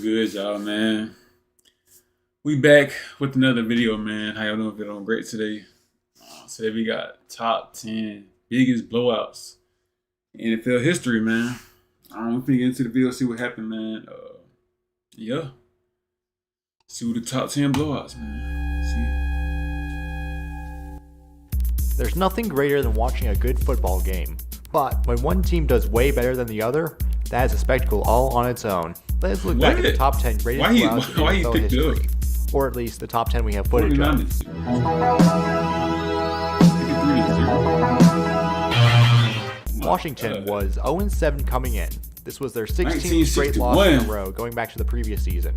good, y'all, man? We back with another video, man. How y'all doing? Feeling great today. Today we got top 10 biggest blowouts in NFL history, man. We're gonna get into the video, see what happened, man. Yeah. See what the top 10 blowouts, man. There's nothing greater than watching a good football game. But when one team does way better than the other, that is a spectacle all on its own. Let's look back at the top 10 greatest blowouts in NFL history. Or at least the top 10 we have footage of. Washington was 0-7 coming in. This was their 16th straight loss in a row going back to the previous season.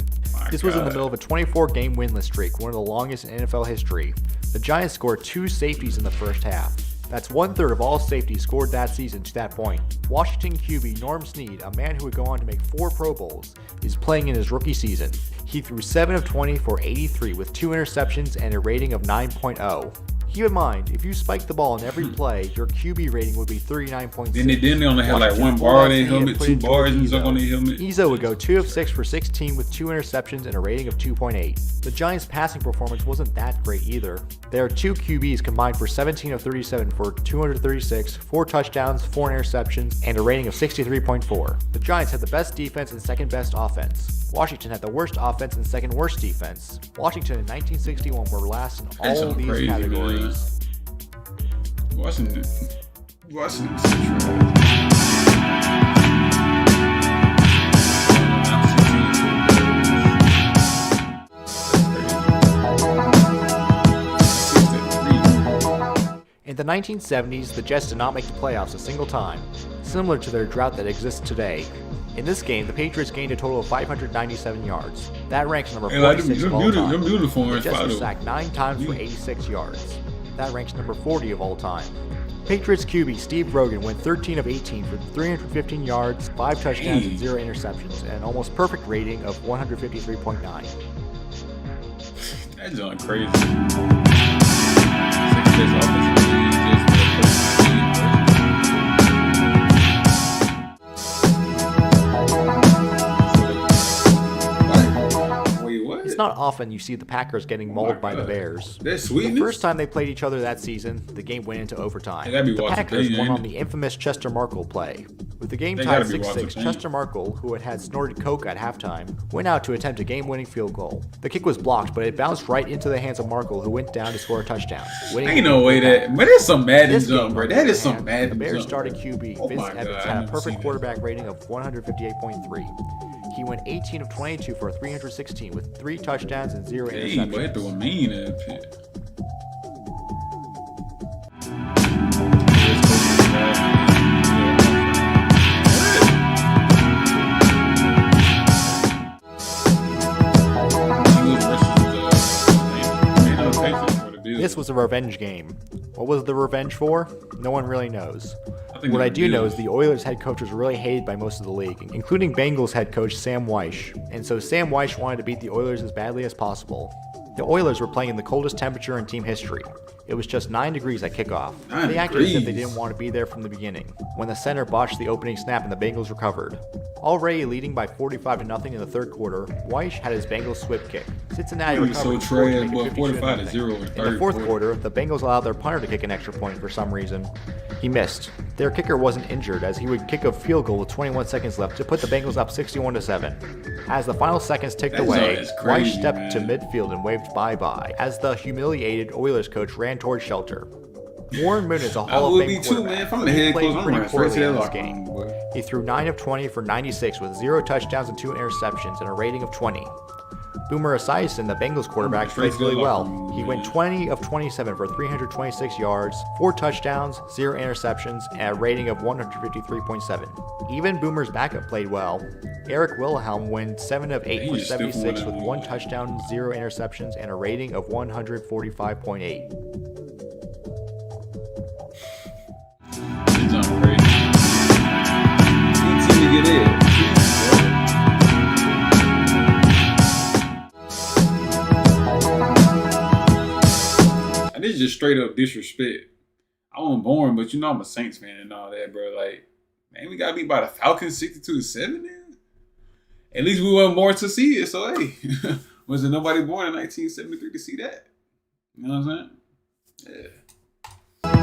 This was in the middle of a 24-game winless streak, one of the longest in NFL history. The Giants scored 2 safeties in the first half. That's 1/3 of all safeties scored that season to that point. Washington QB Norm Snead, a man who would go on to make 4 Pro Bowls, is playing in his rookie season. He threw 7 of 20 for 83 with 2 interceptions and a rating of 9.0. Keep in mind, if you spike the ball in every play, your QB rating would be 39.6. Then they only have like 1 bar on their helmet, 2 bars and stuff on their helmet. Izzo would go 2 of 6 for 16 with 2 interceptions and a rating of 2.8. The Giants' passing performance wasn't that great either. Their 2 QBs combined for 17 of 37 for 236, 4 touchdowns, 4 interceptions, and a rating of 63.4. The Giants had the best defense and second best offense. Washington had the worst offense and second worst defense. Washington in 1961 were last in all of these categories. Man. Washington In the 1970s, the Jets did not make the playoffs a single time, similar to their drought that exists today. In this game, the Patriots gained a total of 597 yards. That ranks number 46 of all time. The Jets were sacked 9 times for 86 yards. That ranks number 40 of all time. Patriots QB Steve Rogan went 13 of 18 for 315 yards, 5 touchdowns, and 0 interceptions, and an almost perfect rating of 153.9. That's going crazy. It's not often you see the Packers getting mauled by the Bears. The first time they played each other that season, the game went into overtime. The Packers won on the infamous Chester Markle play. With the game tied 6-6, Chester Markle, who had snorted coke at halftime, went out to attempt a game-winning field goal. The kick was blocked, but it bounced right into the hands of Markle, who went down to score a touchdown. Ain't no way that, but that's some Madden jump, bro. That is some Madden jump. The Bears starting QB, Vince Evans, had a perfect quarterback rating of 158.3. He went 18 of 22 for 316 with 3 touchdowns and 0 interceptions. Boy, threw a mean ass pit. This was a revenge game. What was the revenge for? No one really knows. What I do know is the Oilers head coach was really hated by most of the league, including Bengals head coach Sam Weish. And so Sam Weish wanted to beat the Oilers as badly as possible. The Oilers were playing in the coldest temperature in team history. It was just 9 degrees at kickoff. They acted as if they didn't want to be there from the beginning, when the center botched the opening snap and the Bengals recovered. Already leading by 45-0 in the third quarter, Weish had his Bengals sweep kick. Cincinnati recovered to make it 52-0. In the fourth quarter, the Bengals allowed their punter to kick an extra point for some reason. He missed. Their kicker wasn't injured, as he would kick a field goal with 21 seconds left to put the Bengals up 61-7. As the final seconds ticked away, Weish stepped to midfield and waved bye-bye, as the humiliated Oilers coach ran towards shelter. Warren Moon is a Hall of Fame quarterback. He played pretty poorly in this game. He threw 9 of 20 for 96 with 0 touchdowns and 2 interceptions and a rating of 20. Boomer Esiason, the Bengals quarterback, played really well. He went 20 of 27 for 326 yards, 4 touchdowns, 0 interceptions, and a rating of 153.7. Even Boomer's backup played well. Eric Wilhelm went 7 of 8 for 76 with 1 touchdown, 0 interceptions, and a rating of 145.8. This is just straight up disrespect. I wasn't born, but you know I'm a Saints fan and all that, bro. Like, man, we got beat by the Falcons 62-7, man. At least we weren't born to see it. So hey, was there nobody born in 1973 to see that? You know what I'm saying? Yeah.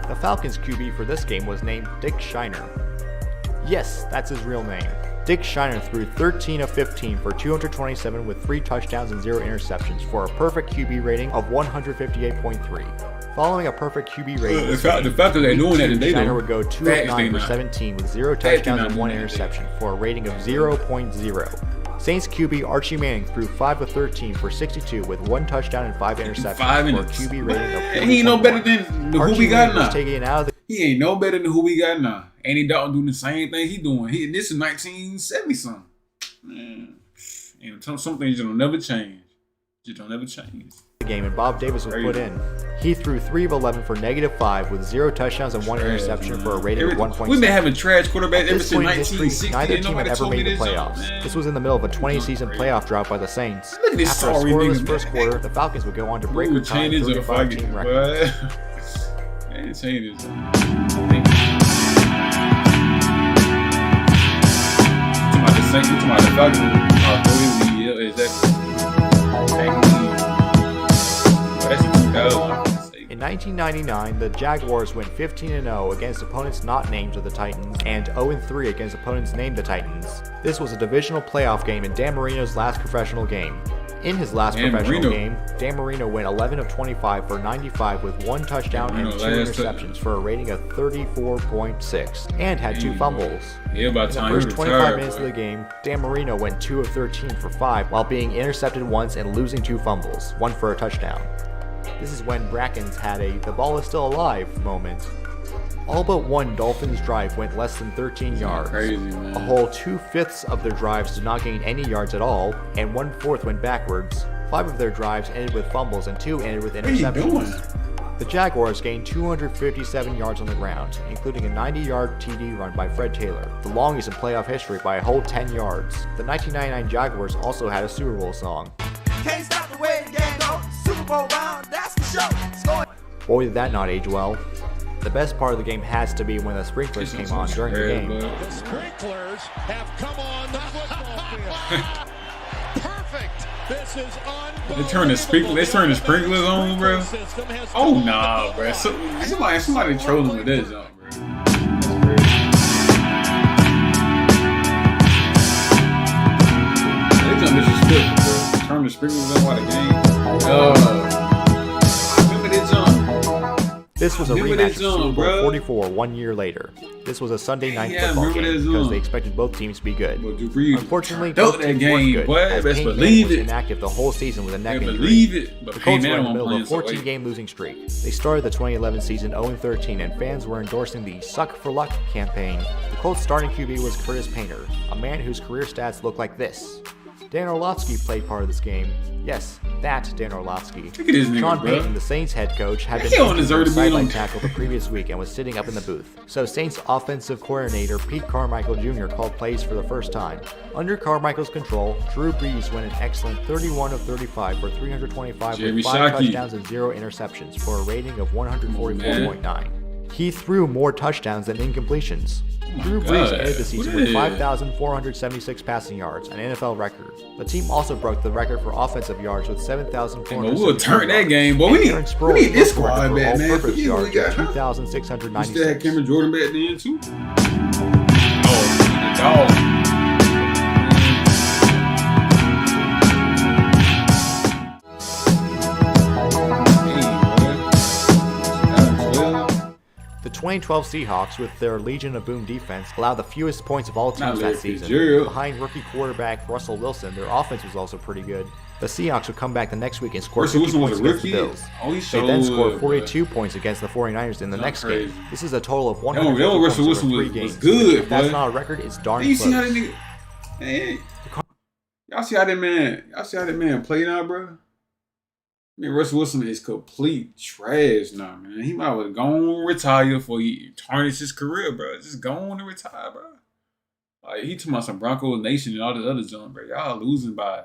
The Falcons QB for this game was named Dick Shiner. Yes, that's his real name. Dick Shiner threw 13 of 15 for 227 with 3 touchdowns and 0 interceptions for a perfect QB rating of 158.3. Following a perfect QB rating, the Falcons ain't doing that today. Shiner would go 2 of 9 for 17 with 0 touchdowns and 1 interception for a rating of 0.0. Saints QB Archie Manning threw 5 of 13 for 62 with 1 touchdown and 5 interceptions for a QB rating of 40. He ain't no better than who we got now. He ain't no better than who we got now. Andy Dalton doing the same thing he doing. This is 1970 something. Man, some things don't never change. Just don't never change. Game and Bob Davis was put in. He threw 3 of 11 for -5 with 0 touchdowns and 1 interception for a rating of 1.7. We've been having trash quarterbacks ever since 1960. Neither team had ever made the playoffs. This was in the middle of a 20-season playoff drought by the Saints. After a scoreless first quarter, the Falcons would go on to break the tie 35-team record. In 1999, the Jaguars went 15-0 against opponents not named the Titans and 0-3 against opponents named the Titans. This was a divisional playoff game in Dan Marino's last professional game. In his last professional game, Dan Marino went 11 of 25 for 95 with 1 touchdown and 2 interceptions for a rating of 34.6 and had 2 fumbles. In the first 25 minutes of the game, Dan Marino went 2 of 13 for 5 while being intercepted once and losing 2 fumbles, 1 for a touchdown. This is when Brackens had a "the ball is still alive" moment. All but one Dolphins drive went less than 13 yards. Crazy, man. A whole 2/5 of their drives did not gain any yards at all, and 1/4 went backwards. 5 of their drives ended with fumbles and 2 ended with interceptions. The Jaguars gained 257 yards on the ground, including a 90-yard TD run by Fred Taylor, the longest in playoff history by a whole 10 yards. The 1999 Jaguars also had a Super Bowl song. Can't stop the way the game goes. Super Bowl round, that's the show. Boy, did that not age well. The best part of the game has to be when the sprinklers came on during the game. The sprinklers have come on the football field. Perfect. This is unbelievable. They turn the sprinklers on, bro. Oh nah, bro. Somebody trolling with this, bro. They done disrespectful, bro. Turn the sprinklers on while the game. This was a rematch of Super Bowl 44 1 year later. This was a Sunday night football game because they expected both teams to be good. Unfortunately, both teams weren't good, as Peyton Manning was inactive the whole season with a neck injury. The Colts were in the middle of a 14-game losing streak. They started the 2011 season 0-13, and fans were endorsing the "Suck for Luck" campaign. The Colts' starting QB was Curtis Painter, a man whose career stats look like this. Dan Orlovsky played part of this game. Yes, that Dan Orlovsky. Sean Payton, the Saints head coach, had been injured for a sideline tackle the previous week and was sitting up in the booth. So Saints offensive coordinator Pete Carmichael Jr. called plays for the first time. Under Carmichael's control, Drew Brees went an excellent 31 of 35 for 325 with 5 touchdowns and 0 interceptions for a rating of 144.9. He threw more touchdowns than incompletions. Drew Brees ended the season with 5,476 passing yards, an NFL record. The team also broke the record for offensive yards with 7,400. We'll turn that game, boy. We need this squad back, man. All-purpose yards of 2,696. We still had Cameron Jordan back then too. Oh, dog. The 2012 Seahawks, with their Legion of Boom defense, allowed the fewest points of all teams that season. Behind rookie quarterback Russell Wilson, their offense was also pretty good. The Seahawks would come back the next week and score 50 points against the Bills. They then scored 42 points against the 49ers in the next game. This is a total of 100 points over 3 games. If that's not a record, it's darn close. Y'all see how that man play now, bro? I mean, Russell Wilson is complete trash now, man. He might have gone retire before he tarnished his career, bro. Just go on and retire, bro. Like, he talking about some Broncos Nation and all this other junk, bro. Y'all losing by,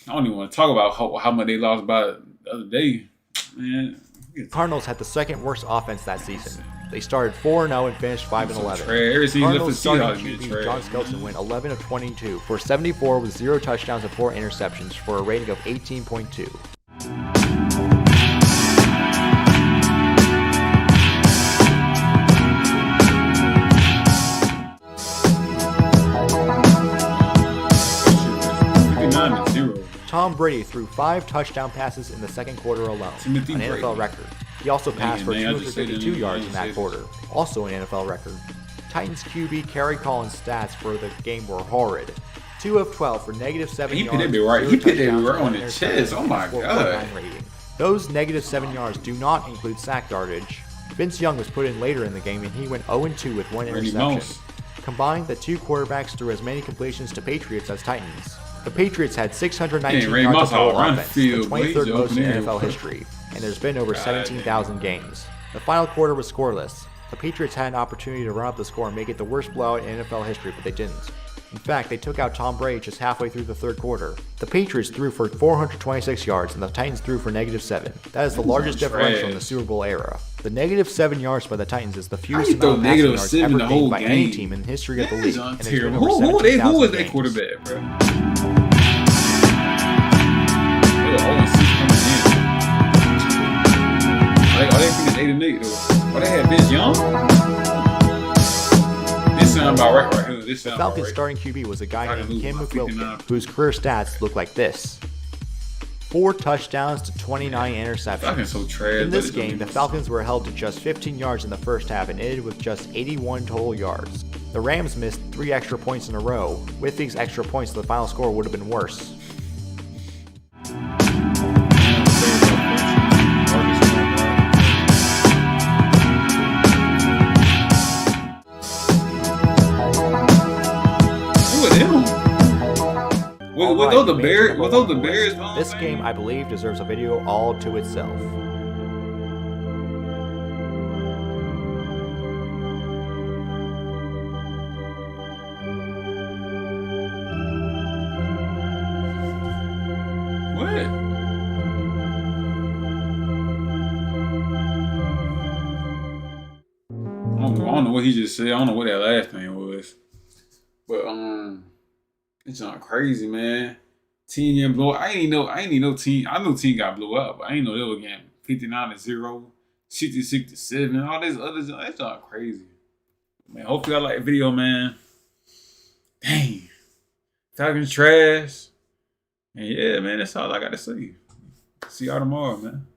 I don't even want to talk about how much they lost by the other day. Man. Cardinals had the second worst offense that season. They started 4-0 and finished 5-11. Every season Cardinals starting QB QB John Skelton went 11 of 22 for 74 with 0 touchdowns and 4 interceptions for a rating of 18.2. Tom Brady threw 5 touchdown passes in the second quarter alone, an NFL record. He also passed for 252 yards in that quarter, also an NFL record. Titans QB Kerry Collins' stats for the game were horrid. 2 of 12 for -7 yards. He put that right on the chest. Oh my god. Those -7 yards do not include sack yardage. Vince Young was put in later in the game and he went 0-2 with 1 interception. Combined, the 2 quarterbacks threw as many completions to Patriots as Titans. The Patriots had 619 yards of total offense, the 23rd most in NFL history, and there's been over 17,000 games. The final quarter was scoreless. The Patriots had an opportunity to run up the score and make it the worst blowout in NFL history, but they didn't. In fact, they took out Tom Brady just halfway through the third quarter. The Patriots threw for 426 yards and the Titans threw for -7. That is the largest differential in the Super Bowl era. The -7 yards by the Titans is the fewest amount of passing yards ever gained by any team in the history of the league, and it's been over 17,000 Who was that games. quarterback, bro? They finished 8-8 though. They had Vince Young. This sound about right here. The Falcons' starting QB was a guy named Kim McQuilkin, whose career stats look like this: 4 touchdowns to 29 interceptions. So trash, in this game, the Falcons were held to just 15 yards in the first half and ended with just 81 total yards. The Rams missed 3 extra points in a row. With these extra points, the final score would have been worse. With those the Bears. This game, I believe, deserves a video all to itself. What? I don't know what he just said. I don't know what that last thing was. But it's not crazy, man. Team getting blow. I ain't know team. I know team got blew up, but I ain't know they were getting 59-0, 66-7, all this other stuff. That's not crazy. Man, hopefully y'all like the video, man. Dang. Falcons trash. And yeah, man, that's all I got to say. See y'all tomorrow, man.